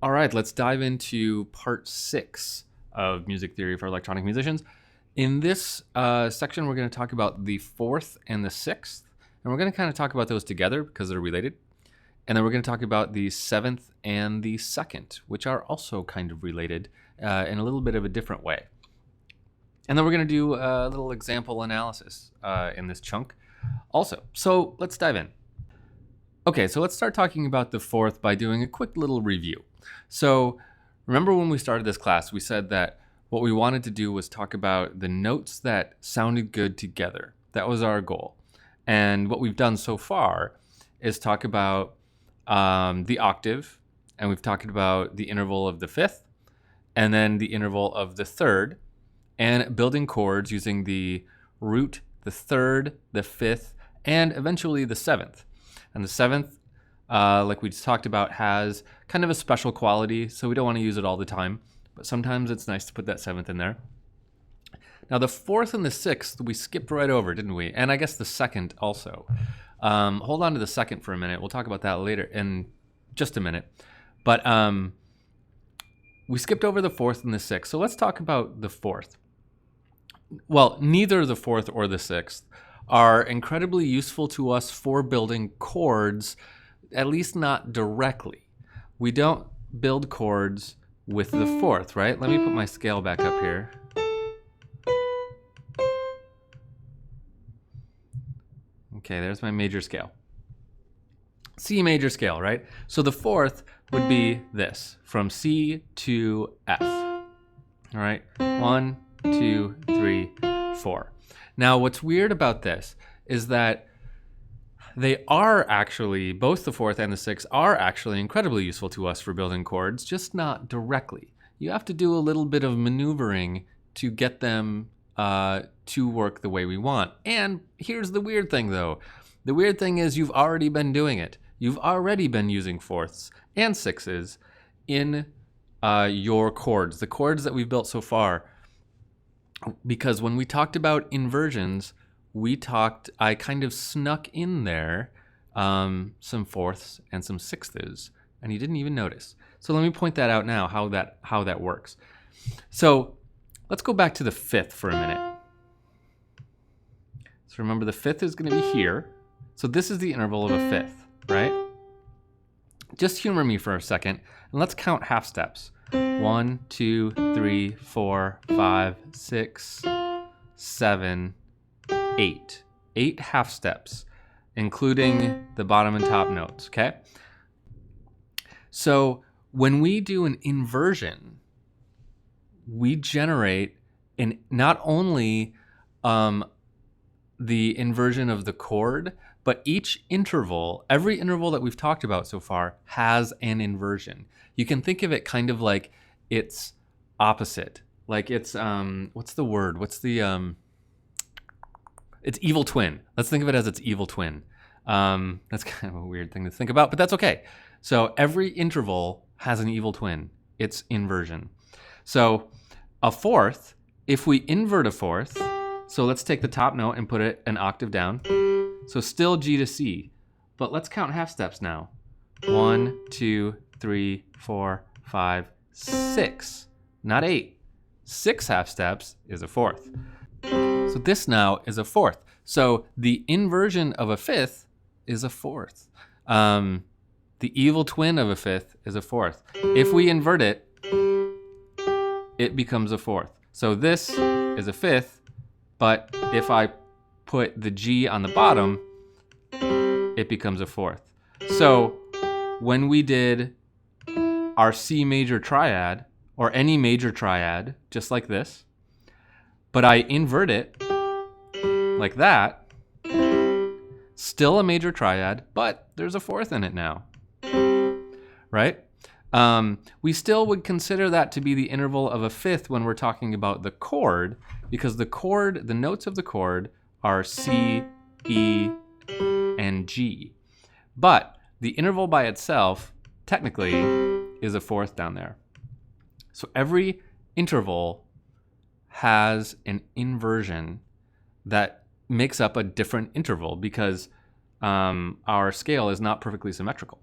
All right, let's dive into part 6 of music theory for electronic musicians. In this section, we're going to talk about the 4th and the 6th, and we're going to kind of talk about those together because they're related. And then we're going to talk about the 7th and the 2nd, which are also kind of related in a little bit of a different way. And then we're going to do a little example analysis in this chunk also. So let's dive in. Okay, so let's start talking about the 4th by doing a quick little review. So remember when we started this class, we said that what we wanted to do was talk about the notes that sounded good together. That was our goal. And what we've done so far is talk about the octave, and we've talked about the interval of the 5th, and then the interval of the 3rd, and building chords using the root, the 3rd, the 5th, and eventually the 7th. And the 7th, like we just talked about, has kind of a special quality, so we don't want to use it all the time, but sometimes it's nice to put that 7th in there. Now the 4th and the 6th, we skipped right over, didn't we? And I guess the 2nd also. Hold on to the 2nd for a minute. We'll talk about that later in just a minute. But we skipped over the 4th and the 6th, so let's talk about the 4th. Well, neither the 4th or the 6th are incredibly useful to us for building chords, at least not directly. We don't build chords with the 4th, right? Let me put my scale back up here. Okay, there's my major scale. C major scale, right? So the 4th would be this, from C to F. All right, 1, 2, 3, 4. Now, what's weird about this is that they are actually, both the 4th and the 6th are actually incredibly useful to us for building chords, just not directly. You have to do a little bit of maneuvering to get them to work the way we want. And here's the weird thing, though. The weird thing is you've already been doing it. You've already been using 4ths and 6s in your chords, the chords that we've built so far. Because when we talked about inversions, I kind of snuck in there some 4ths and some 6ths, and you didn't even notice. So let me point that out now, how that works. So let's go back to the 5th for a minute. So remember, the 5th is going to be here. So this is the interval of a 5th, right? Just humor me for a second, and let's count half steps. 1, 2, 3, 4, 5, 6, 7, 8. 8 half steps, including the bottom and top notes, okay? So when we do an inversion, we generate not only the inversion of the chord, but each interval, every interval that we've talked about so far, has an inversion. You can think of it kind of like it's opposite. Like it's, what's the word? It's evil twin. Let's think of it as its evil twin. That's kind of a weird thing to think about, but that's okay. So every interval has an evil twin. It's inversion. So a 4th, if we invert a 4th, so let's take the top note and put it an octave down. So still G to C, but let's count half steps now. 1, 2, 3, 4, 5, 6, not 8. 6 half steps is a 4th. So this now is a 4th. So the inversion of a 5th is a 4th. The evil twin of a 5th is a 4th. If we invert it, it becomes a 4th. So this is a 5th, but if I put the G on the bottom, it becomes a 4th. So when we did our C major triad, or any major triad, just like this, but I invert it like that, still a major triad, but there's a 4th in it now, right? We still would consider that to be the interval of a 5th when we're talking about the chord, because the notes of the chord are C, E, and G. But the interval by itself, technically, is a 4th down there. So every interval has an inversion that makes up a different interval because our scale is not perfectly symmetrical.